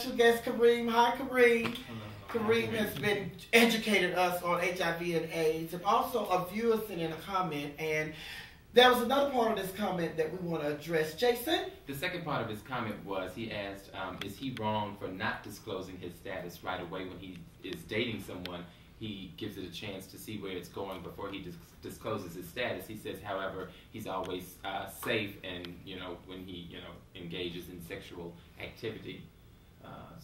special guest, Kareem. Hi, Kareem. Kareem has been educating us on HIV and AIDS, and also a viewer sent in a comment, and there was another part of this comment that we want to address. Jason? The second part of his comment was he asked, is he wrong for not disclosing his status right away when he is dating someone? He gives it a chance to see where it's going before he discloses his status. He says, however, he's always safe and, when he, engages in sexual activity.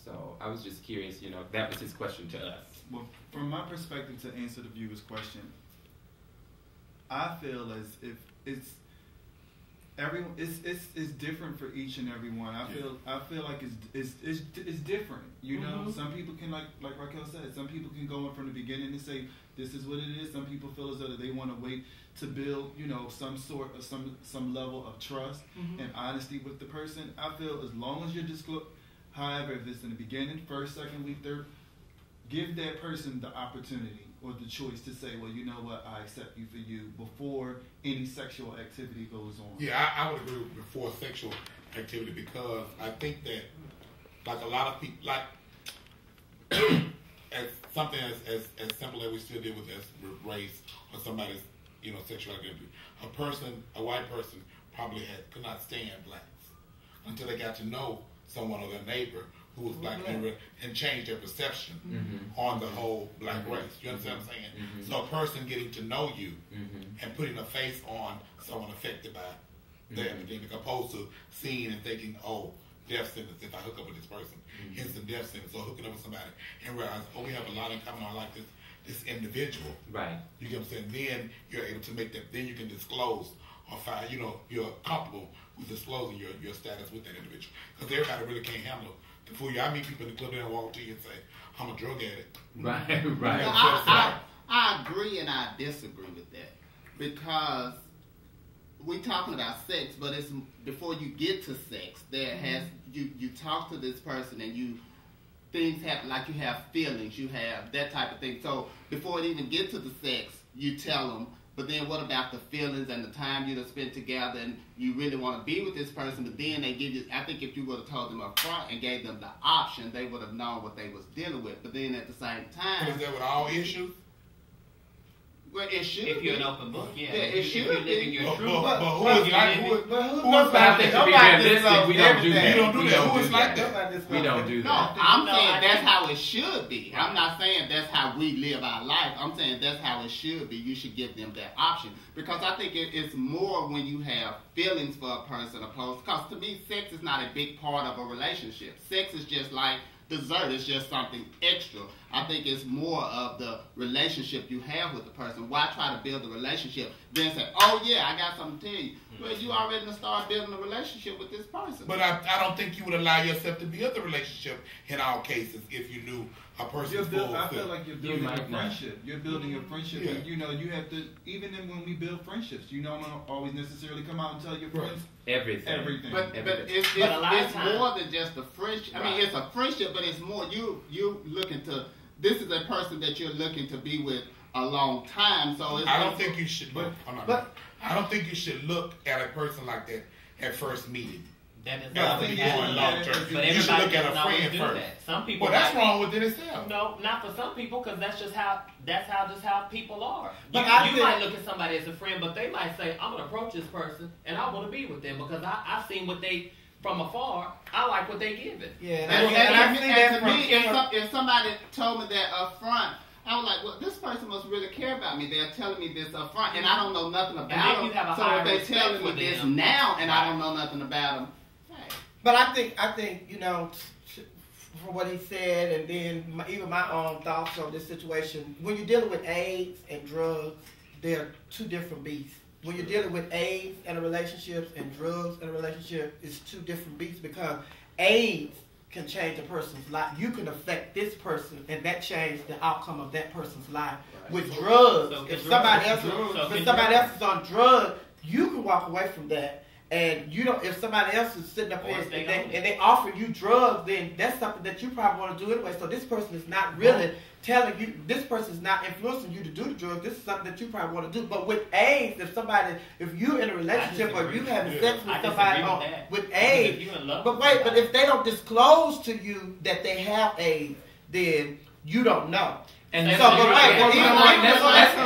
So I was just curious, that was his question to us. Well, from my perspective, to answer the viewer's question, I feel as if it's different for each and every one. I feel like it's different. Some people can like Raquel said, some people can go in from the beginning and say this is what it is. Some people feel as though they want to wait to build some sort of some level of trust and honesty with the person. I feel as long as you're disclosed. However, if it's in the beginning, first, second week, third, give that person the opportunity or the choice to say, well, you know what, I accept you for you before any sexual activity goes on. Yeah, I would agree with before sexual activity, because I think that, like a lot of people, like as something as simple as we still deal with as race or somebody's sexual activity, a white person probably could not stand blacks until they got to know someone or their neighbor who was black and change their perception on the whole black race. You understand what I'm saying? So a person getting to know you and putting a face on someone affected by the epidemic, opposed to seeing and thinking, oh, death sentence if I hook up with this person, instant death sentence, or hooking up with somebody and realize, oh, we have a lot in common. I like this individual. Right. You get what I'm saying? Then you're able to make that. Then you can disclose or find. You're comfortable with disclosing your status with that individual, because everybody really can't handle the fool you. I meet people in the club and walk to you and say, I'm a drug addict. Right. I agree and I disagree with that, because we're talking about sex, but it's before you get to sex, there has you talk to this person and things happen, like you have feelings, you have that type of thing. So before it even get to the sex, you tell them. But then what about the feelings and the time you spent together, and you really want to be with this person, but then they give you, I think if you would have told them up front and gave them the option, they would have known what they was dealing with. But then at the same time... Is that with all issues? Well, it should if be. you're an open book, yeah. It should be. Living your truth. But who is like to be realistic, we don't do that. You don't do that. Who is like that? We don't do that. No, I'm saying that's how it should be. I'm not saying that's how we live our life. I'm saying that's how it should be. You should give them that option. Because I think it's more when you have feelings for a person opposed. Because to me, sex is not a big part of a relationship. Sex is just like dessert. It's just something extra. I think it's more of the relationship you have with the person. Why try to build a relationship, then say, oh yeah, I got something to tell you. Well, you already start building a relationship with this person. But I don't think you would allow yourself to build a relationship in all cases if you knew a person's full. I feel like you're building a friendship. You're building a friendship. Yeah. And, you have to, even when we build friendships, you don't always necessarily come out and tell your friends everything. But it's more than just a friendship. I mean, it's a friendship, but it's more you looking to. This is a person that you're looking to be with a long time. So I don't think you should look. I don't think you should look at a person like that at first meeting. That is not long term. You should look at a friend first. Some people. Well, that's wrong with it itself. No, not for some people, because that's just how people are. You But might look at somebody as a friend, but they might say, "I'm gonna approach this person and I want to be with them because I've seen what they." From afar, I like what they give it. Yeah, and to me, if somebody told me that up front, I was like, well, this person must really care about me. They're telling me this up front, and I don't know nothing about them. So if they're telling me this now, and I don't know nothing about them, hey. But I think from what he said, and then even my own thoughts on this situation, when you're dealing with AIDS and drugs, they're two different beasts. When you're dealing with AIDS and a relationship and drugs and a relationship, it's two different beasts, because AIDS can change a person's life. You can affect this person, and that changes the outcome of that person's life. Right. With drugs, if somebody else is on drugs, you can walk away from that and you don't, if somebody else is sitting up Or there if they and they offer you drugs, then that's something that you probably want to do anyway. So this person is not really telling you, this person is not influencing you to do the drugs. This is something that you probably want to do. But with AIDS, if you're in a relationship or you having sex with somebody with AIDS, if you in love but wait, but if they don't disclose to you that they have AIDS, then you don't know. And So, so, but wait,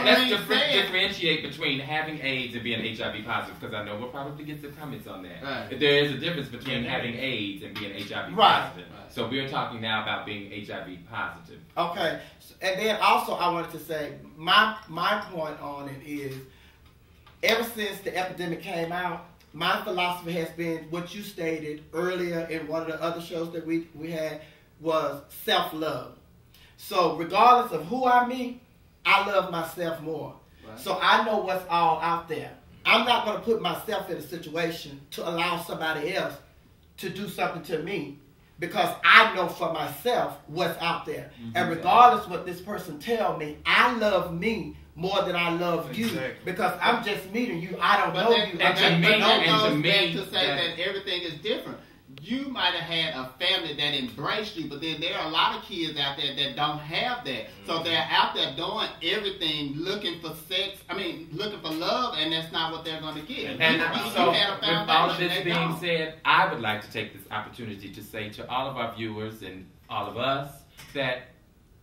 let's differentiate between having AIDS and being HIV positive, because I know we'll probably get some comments on that. Right. There is a difference between having AIDS and being HIV Right. positive. So we're talking now about being HIV positive. Okay, and then also I wanted to say my point on it is, ever since the epidemic came out, my philosophy has been what you stated earlier in one of the other shows that we had was self-love. So regardless of who I meet, I love myself more. Right. So I know what's all out there. I'm not going to put myself in a situation to allow somebody else to do something to me, because I know for myself what's out there. Mm-hmm. And regardless what this person tell me, I love me more than I love you, because I'm just meeting you. I don't know you. That goes back to say that everything is different. You might have had a family that embraced you, but then there are a lot of kids out there that don't have that. So they're out there doing everything, looking for sex. Looking for love, and that's not what they're going to get. And so, with all of this being said, I would like to take this opportunity to say to all of our viewers and all of us that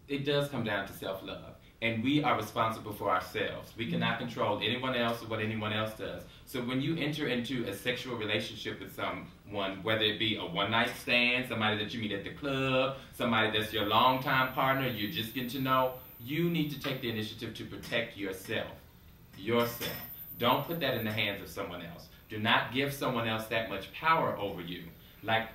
it does come down to self-love. And we are responsible for ourselves. We cannot control anyone else or what anyone else does. So when you enter into a sexual relationship with someone, whether it be a one-night stand, somebody that you meet at the club, somebody that's your longtime partner, you're just getting to know, you need to take the initiative to protect yourself. Yourself. Don't put that in the hands of someone else. Do not give someone else that much power over you. Like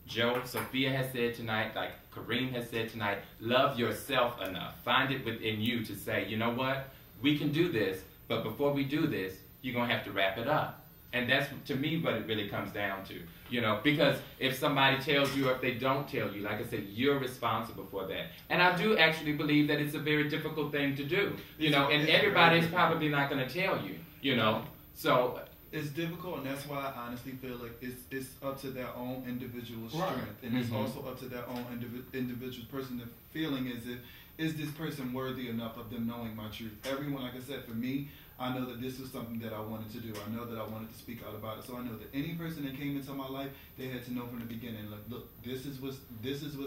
Joe, Sophia has said tonight, like Kareem has said tonight, love yourself enough. Find it within you to say, you know what, we can do this, but before we do this, you're going to have to wrap it up. And that's, to me, what it really comes down to. You know, because if somebody tells you or if they don't tell you, like I said, you're responsible for that. And I do actually believe that it's a very difficult thing to do. You know, and everybody's probably not going to tell you, you know. So it's difficult, and that's why I honestly feel like it's up to their own individual strength, and it's also up to their own individual person feeling is this person worthy enough of them knowing my truth. Everyone, like I said, for me, I know that this was something that I wanted to do. I know that I wanted to speak out about it. So I know that any person that came into my life, they had to know from the beginning, like, look, this is what's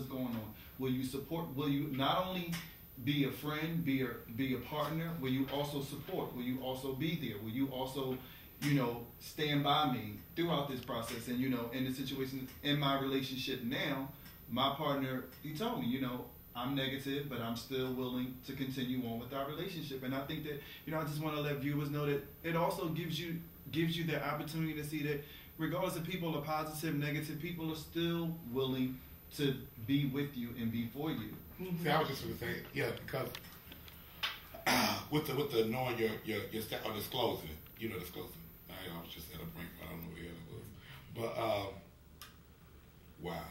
going on. Will you support? Will you not only be a friend, be a partner? Will you also support? Will you also be there? Will you also, you know, stand by me throughout this process? And, you know, in the situation in my relationship now, my partner, he told me, you know, I'm negative, but I'm still willing to continue on with our relationship. And I think that, you know, I just want to let viewers know that it also gives you the opportunity to see that regardless if people are positive, negative, people are still willing to be with you and be for you. See, I was just going to say, yeah, because with the knowing your step or disclosing it, you know, disclosing. I was just at a brink, I don't know where it was, but wow.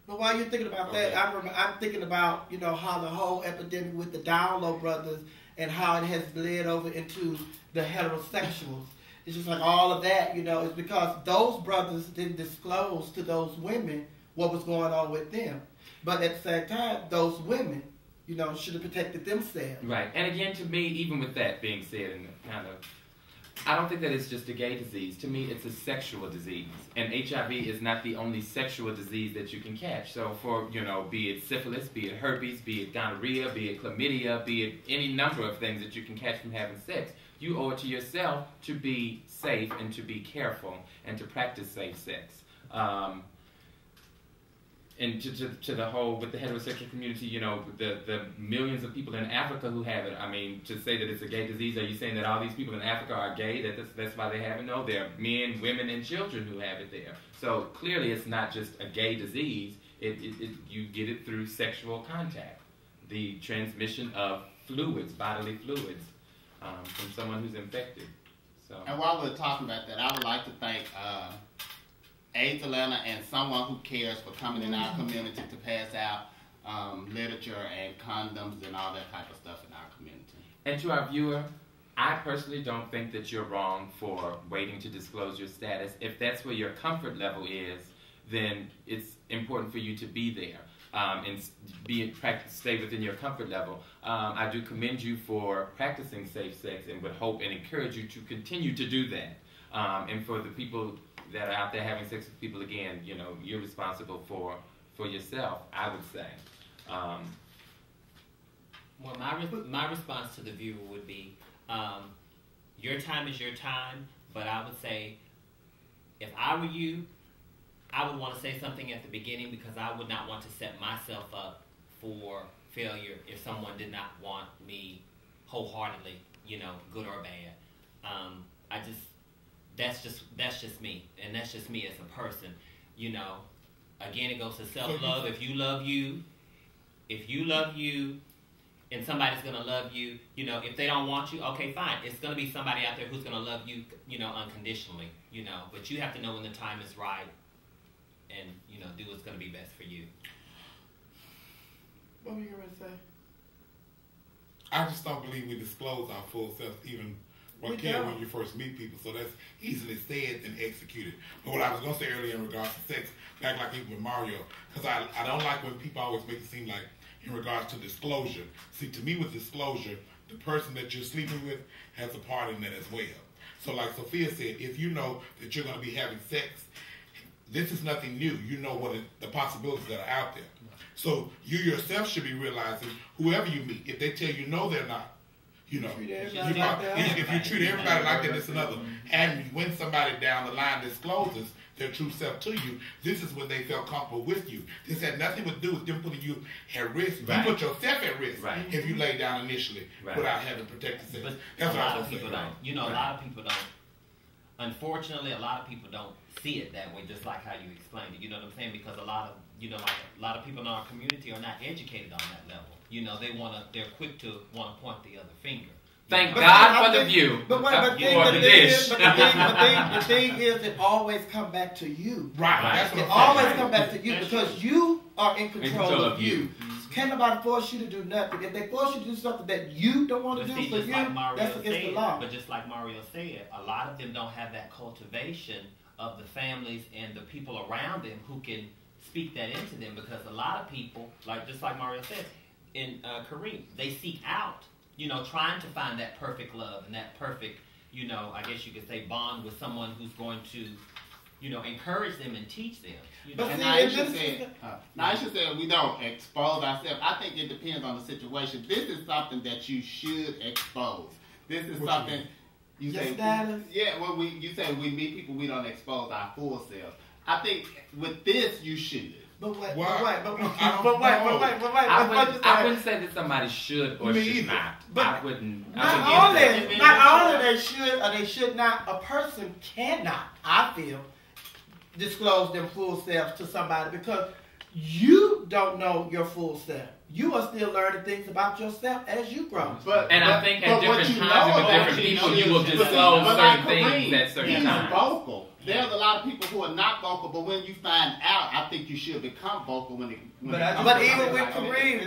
But while you're thinking about that, I'm thinking about, you know, how the whole epidemic with the Down Low brothers and how it has bled over into the heterosexuals. It's just like all of that, you know, it's because those brothers didn't disclose to those women what was going on with them. But at the same time, those women, you know, should have protected themselves. Right. And again, to me, even with that being said, and kind of, I don't think that it's just a gay disease. To me, it's a sexual disease. And HIV is not the only sexual disease that you can catch. So for, you know, be it syphilis, be it herpes, be it gonorrhea, be it chlamydia, be it any number of things that you can catch from having sex, you owe it to yourself to be safe and to be careful and to practice safe sex. And to the whole, with the heterosexual community, you know, the millions of people in Africa who have it, I mean, to say that it's a gay disease, are you saying that all these people in Africa are gay, that's why they have it? No, there are men, women, and children who have it there. So clearly it's not just a gay disease, you get it through sexual contact, the transmission of fluids, bodily fluids, from someone who's infected. So. And while we're talking about that, I would like to thank AIDS Atlanta and someone who cares for coming in our community to pass out literature and condoms and all that type of stuff in our community. And to our viewer, I personally don't think that you're wrong for waiting to disclose your status. If that's where your comfort level is, then it's important for you to be there and stay within your comfort level. I do commend you for practicing safe sex and would hope and encourage you to continue to do that. And for the people that are out there having sex with people, again, you know, you're responsible for yourself, I would say. Well, my response to the viewer would be, your time is your time, but I would say, if I were you, I would want to say something at the beginning because I would not want to set myself up for failure if someone did not want me wholeheartedly, you know, good or bad. That's just me, and that's just me as a person, you know. Again, it goes to self-love. If you love you, and somebody's going to love you, you know, if they don't want you, okay, fine. It's going to be somebody out there who's going to love you, you know, unconditionally, you know. But you have to know when the time is right and, you know, do what's going to be best for you. What were you going to say? I just don't believe we disclose our full selves, even when you first meet people. So that's easily said and executed. But what I was going to say earlier in regards to sex, back like even with Mario, because I don't like when people always make it seem like in regards to disclosure. See, to me with disclosure, the person that you're sleeping with has a part in that as well. So like Sophia said, if you know that you're going to be having sex, this is nothing new. You know what the possibilities that are out there. So you yourself should be realizing whoever you meet, if they tell you no, they're not. You know, if you treat everybody like that, it's another. And when somebody down the line discloses their true self to you, this is when they felt comfortable with you. This had nothing to do with them putting you at risk. Right. You put yourself at risk right. if you lay down initially without having protected sex. But that's a what lot I of people don't. You know, a lot of people don't. Unfortunately, a lot of people don't see it that way, just like how you explained it. You know what I'm saying? Because a lot of people in our community are not educated on that level. You know, they're quick to want to point the other finger. Thank God for the view. But the thing is, it always come back to you. Right. It always come back to you because you are in control of you. Can't nobody force you to do nothing. If they force you to do something that you don't want to do for you, that's against the law. But just like Mario said, a lot of them don't have that cultivation of the families and the people around them who can speak that into them, because a lot of people, just like Mario said, in Kareem, they seek out, you know, trying to find that perfect love and that perfect, you know, I guess you could say bond with someone who's going to, you know, encourage them and teach them. You know? And Aisha said we don't expose ourselves. I think it depends on the situation. This is something that you should expose. This is something you say. Yeah, well, you say we meet people, we don't expose our full selves. I think with this you should. But wait. I wouldn't say that somebody should or should not. But I wouldn't. Not only they should or they should not, a person cannot, I feel, disclose their full selves to somebody because you don't know your full self. You are still learning things about yourself as you grow. I think at different times and with different people, you will disclose certain things at certain times. Vocal. There's a lot of people who are not vocal, but when you find out, I think you should become vocal when But even with Kareem,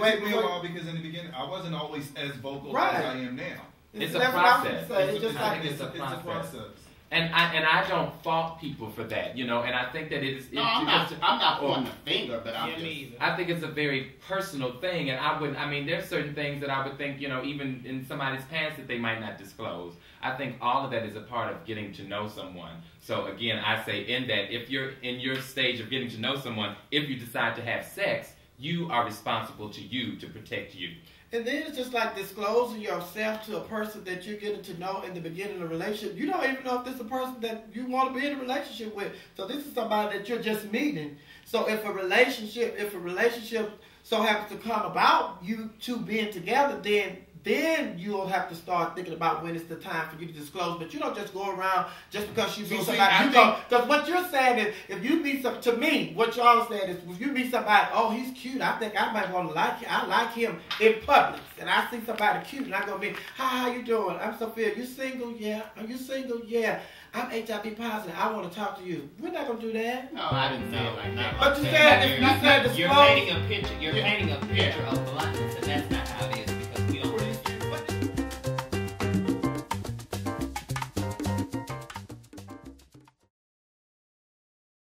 because in the beginning, I wasn't always as vocal as I am now. It's a process. It's a process. And I don't fault people for that, you know. And I think that I'm not pointing a finger, but I think it's a very personal thing, and there's certain things that I would think, you know, even in somebody's past that they might not disclose. I think all of that is a part of getting to know someone. So again, I say in that if you're in your stage of getting to know someone, if you decide to have sex, you are responsible to protect you. And then it's just like disclosing yourself to a person that you're getting to know in the beginning of a relationship. You don't even know if this is a person that you want to be in a relationship with. So this is somebody that you're just meeting. So if a relationship so happens to come about you two being together, then you'll have to start thinking about when it's the time for you to disclose. But you don't just go around just because you meet somebody. Because what you're saying is, if you meet somebody, to me, what y'all are saying is, if you meet somebody, oh, he's cute, I think I might want to like him. I like him in public. And I see somebody cute, and I'm going to be, how you doing? I'm Sophia. You single? Yeah. Are you single? Yeah. I'm HIV positive. I want to talk to you. We're not going to do that. No, I didn't say it like that. But you said disclose. You're painting a picture of blackness, and that's not